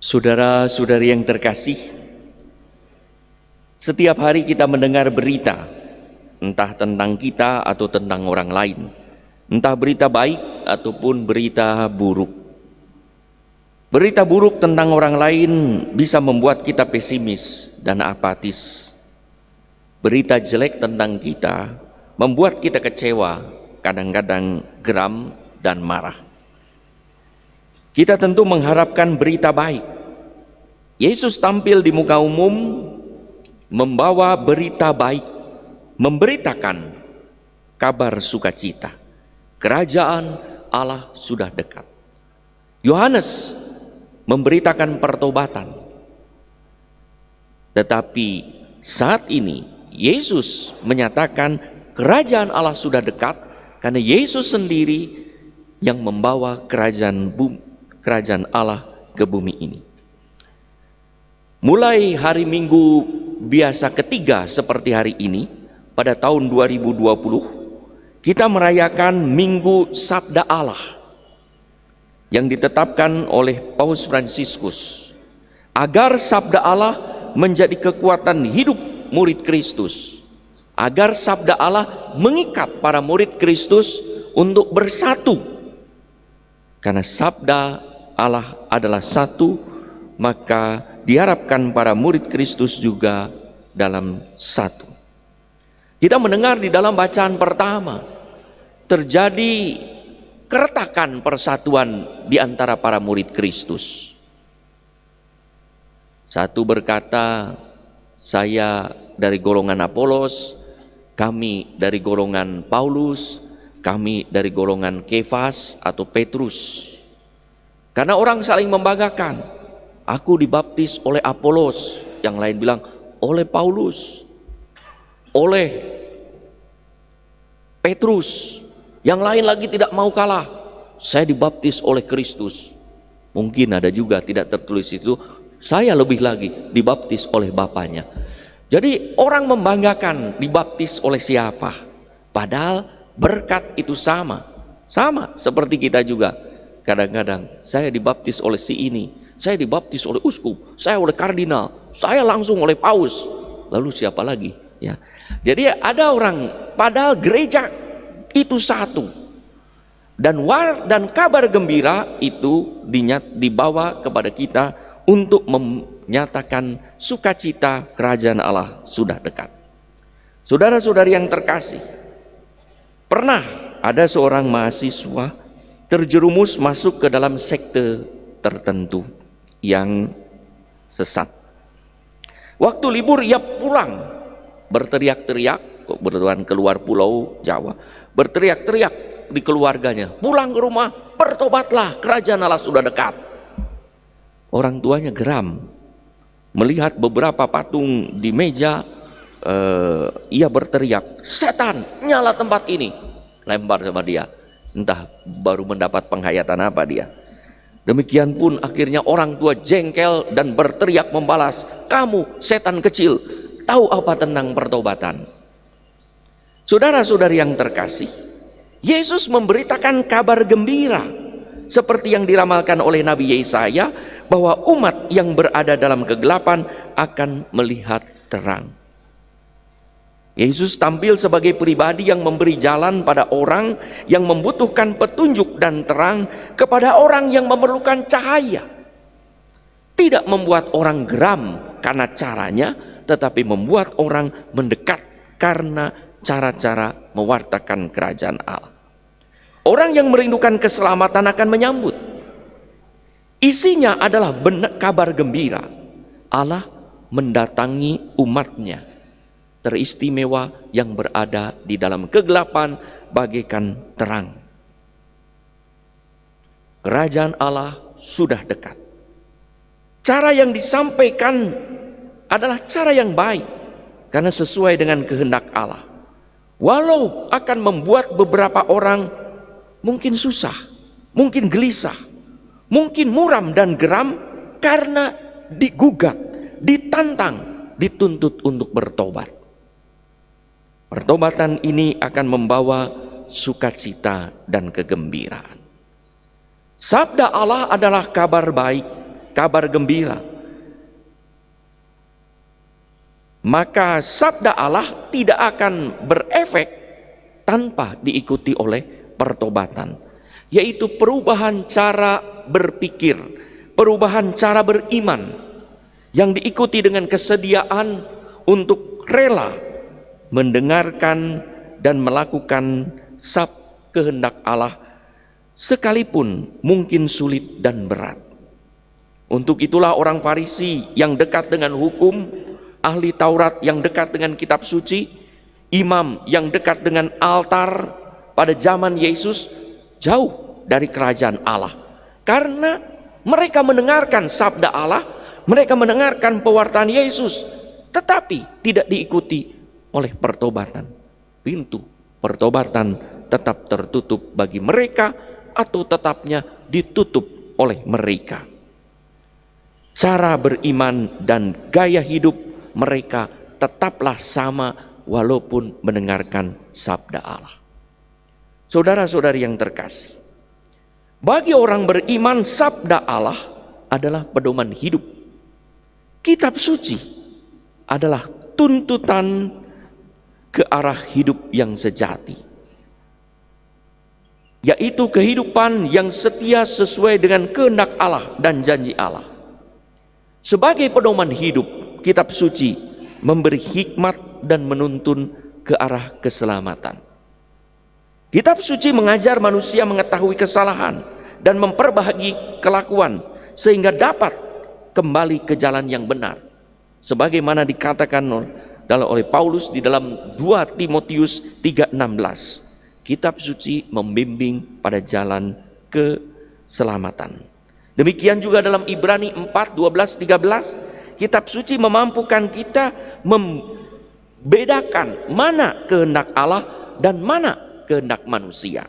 Saudara-saudari yang terkasih, setiap hari kita mendengar berita, entah tentang kita atau tentang orang lain, entah berita baik ataupun berita buruk. Berita buruk tentang orang lain bisa membuat kita pesimis dan apatis. Berita jelek tentang kita membuat kita kecewa, kadang-kadang geram dan marah. Kita tentu mengharapkan berita baik. Yesus tampil di muka umum membawa berita baik, memberitakan kabar sukacita. Kerajaan Allah sudah dekat. Yohanes memberitakan pertobatan. Tetapi saat ini Yesus menyatakan kerajaan Allah sudah dekat karena Yesus sendiri yang membawa kerajaan Allah ke bumi ini. Mulai hari Minggu biasa ketiga seperti hari ini, pada tahun 2020, kita merayakan Minggu Sabda Allah yang ditetapkan oleh Paus Fransiskus agar Sabda Allah menjadi kekuatan hidup murid Kristus, agar Sabda Allah mengikat para murid Kristus untuk bersatu, karena Sabda Allah adalah satu, maka diharapkan para murid Kristus juga dalam satu. Kita mendengar di dalam bacaan pertama terjadi keretakan persatuan di antara para murid Kristus. Satu berkata, saya dari golongan Apolos, kami dari golongan Paulus, kami dari golongan Kefas atau Petrus. Karena orang saling membanggakan. Aku dibaptis oleh Apolos, yang lain bilang oleh Paulus, oleh Petrus, yang lain lagi tidak mau kalah, saya dibaptis oleh Kristus. Mungkin ada juga tidak tertulis itu, saya lebih lagi dibaptis oleh Bapaknya. Jadi orang membanggakan dibaptis oleh siapa, padahal berkat itu sama seperti kita juga. Kadang-kadang saya dibaptis oleh si ini, saya dibaptis oleh uskup, saya oleh kardinal, saya langsung oleh paus. Lalu siapa lagi? Ya. Jadi ada orang, padahal gereja itu satu. Dan kabar gembira itu dibawa kepada kita untuk menyatakan sukacita kerajaan Allah sudah dekat. Saudara-saudari yang terkasih, pernah ada seorang mahasiswa terjerumus masuk ke dalam sekte tertentu yang sesat. Waktu libur ia pulang berteriak-teriak, kebetulan keluar pulau Jawa, berteriak-teriak di keluarganya, pulang ke rumah, bertobatlah, kerajaan Allah sudah dekat. Orang tuanya geram melihat beberapa patung di meja. Ia berteriak, setan, nyala tempat ini, lempar sama dia. Entah baru mendapat penghayatan apa dia. Demikian pun akhirnya orang tua jengkel dan berteriak membalas, kamu setan kecil, tahu apa tentang pertobatan? Saudara-saudari yang terkasih, Yesus memberitakan kabar gembira seperti yang diramalkan oleh Nabi Yesaya, bahwa umat yang berada dalam kegelapan akan melihat terang. Yesus tampil sebagai pribadi yang memberi jalan pada orang yang membutuhkan petunjuk dan terang, kepada orang yang memerlukan cahaya. Tidak membuat orang geram karena caranya, tetapi membuat orang mendekat karena cara-cara mewartakan kerajaan Allah. Orang yang merindukan keselamatan akan menyambut. Isinya adalah kabar gembira. Allah mendatangi umatnya teristimewa yang berada di dalam kegelapan bagaikan terang. Kerajaan Allah sudah dekat. Cara yang disampaikan adalah cara yang baik karena sesuai dengan kehendak Allah. Walau akan membuat beberapa orang mungkin susah, mungkin gelisah, mungkin muram dan geram karena digugat, ditantang, dituntut untuk bertobat. Pertobatan ini akan membawa sukacita dan kegembiraan. Sabda Allah adalah kabar baik kabar gembira, maka sabda Allah tidak akan berefek tanpa diikuti oleh pertobatan, yaitu perubahan cara berpikir, perubahan cara beriman yang diikuti dengan kesediaan untuk rela mendengarkan dan melakukan kehendak Allah sekalipun mungkin sulit dan berat. Untuk itulah orang Farisi yang dekat dengan hukum, ahli Taurat yang dekat dengan kitab suci, imam yang dekat dengan altar pada zaman Yesus jauh dari kerajaan Allah. Karena mereka mendengarkan sabda Allah, mereka mendengarkan pewartaan Yesus, tetapi tidak diikuti oleh pertobatan. Pintu pertobatan tetap tertutup bagi mereka atau tetapnya ditutup oleh mereka. Cara beriman dan gaya hidup mereka tetaplah sama walaupun mendengarkan sabda Allah. Saudara-saudari yang terkasih, bagi orang beriman sabda Allah adalah pedoman hidup. Kitab suci adalah tuntutan ke arah hidup yang sejati, yaitu kehidupan yang setia sesuai dengan kehendak Allah dan janji Allah. Sebagai pedoman hidup, kitab suci memberi hikmat dan menuntun ke arah keselamatan. Kitab suci mengajar manusia mengetahui kesalahan dan memperbaiki kelakuan sehingga dapat kembali ke jalan yang benar, sebagaimana dikatakan oleh Paulus di dalam 2 Timotius 3:16. Kitab suci membimbing pada jalan keselamatan. Demikian juga dalam Ibrani 4:12-13, kitab suci memampukan kita membedakan mana kehendak Allah dan mana kehendak manusia.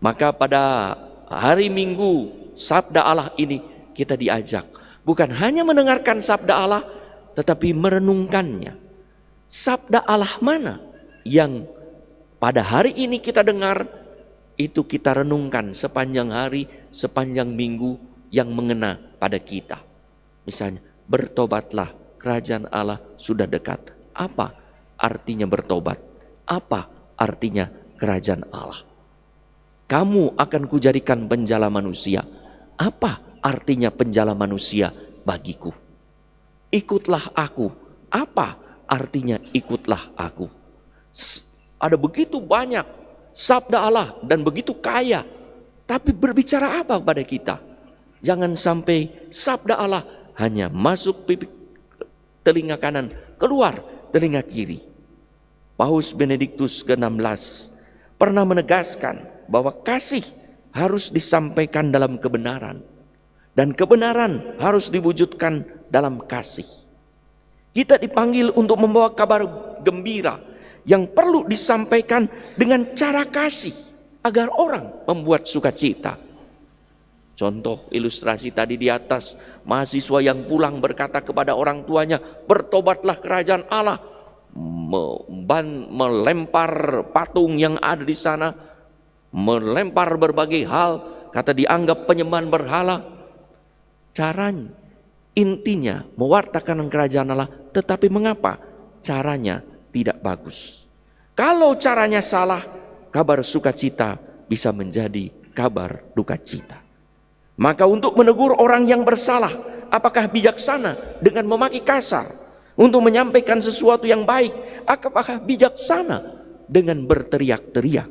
Maka pada hari Minggu sabda Allah ini kita diajak bukan hanya mendengarkan sabda Allah, tetapi merenungkannya. Sabda Allah mana yang pada hari ini kita dengar, itu kita renungkan sepanjang hari, sepanjang minggu yang mengena pada kita. Misalnya, bertobatlah, kerajaan Allah sudah dekat. Apa artinya bertobat? Apa artinya kerajaan Allah? Kamu akan kujadikan penjala manusia. Apa artinya penjala manusia bagiku? Ikutlah aku. Apa artinya ikutlah aku? Ada begitu banyak sabda Allah dan begitu kaya, tapi berbicara apa pada kita? Jangan sampai sabda Allah hanya masuk pipi telinga kanan, keluar telinga kiri. Paus Benediktus ke-16 pernah menegaskan bahwa kasih harus disampaikan dalam kebenaran, dan kebenaran harus diwujudkan dalam kasih. Kita dipanggil untuk membawa kabar gembira yang perlu disampaikan dengan cara kasih agar orang membuat sukacita. Contoh ilustrasi tadi di atas, mahasiswa yang pulang berkata kepada orang tuanya, bertobatlah kerajaan Allah, melempar patung yang ada di sana, melempar berbagai hal, kata dianggap penyembahan berhala. Caranya, intinya mewartakan kerajaan Allah, tetapi mengapa caranya tidak bagus? Kalau caranya salah, kabar sukacita bisa menjadi kabar duka cita. Maka untuk menegur orang yang bersalah, apakah bijaksana dengan memakai kasar? Untuk menyampaikan sesuatu yang baik, apakah bijaksana dengan berteriak-teriak?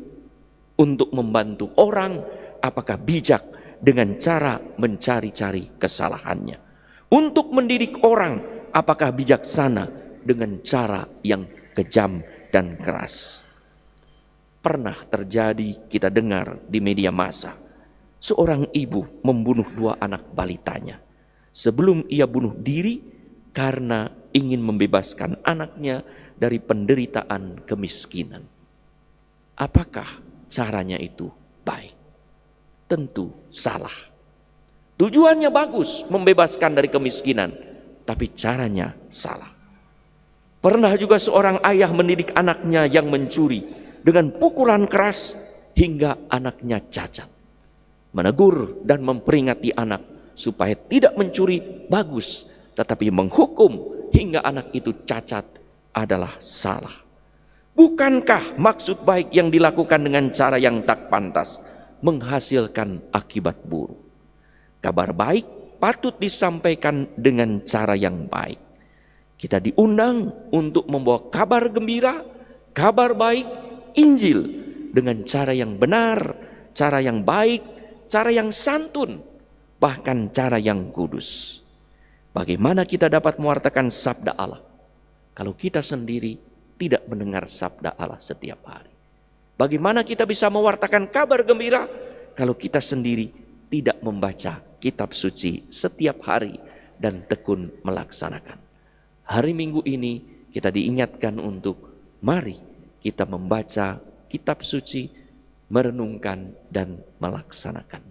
Untuk membantu orang, apakah bijak dengan cara mencari-cari kesalahannya? Untuk mendidik orang, apakah bijaksana dengan cara yang kejam dan keras? Pernah terjadi, kita dengar di media massa, seorang ibu membunuh 2 anak balitanya sebelum ia bunuh diri karena ingin membebaskan anaknya dari penderitaan kemiskinan. Apakah caranya itu baik? Tentu salah. Tujuannya bagus, membebaskan dari kemiskinan, tapi caranya salah. Pernah juga seorang ayah mendidik anaknya yang mencuri dengan pukulan keras hingga anaknya cacat. Menegur dan memperingati anak supaya tidak mencuri bagus, tetapi menghukum hingga anak itu cacat adalah salah. Bukankah maksud baik yang dilakukan dengan cara yang tak pantas menghasilkan akibat buruk? Kabar baik patut disampaikan dengan cara yang baik. Kita diundang untuk membawa kabar gembira, kabar baik, Injil dengan cara yang benar, cara yang baik, cara yang santun, bahkan cara yang kudus. Bagaimana kita dapat mewartakan sabda Allah kalau kita sendiri tidak mendengar sabda Allah setiap hari? Bagaimana kita bisa mewartakan kabar gembira kalau kita sendiri tidak membaca kitab suci setiap hari dan tekun melaksanakan? Hari Minggu ini kita diingatkan untuk mari kita membaca kitab suci, merenungkan dan melaksanakan.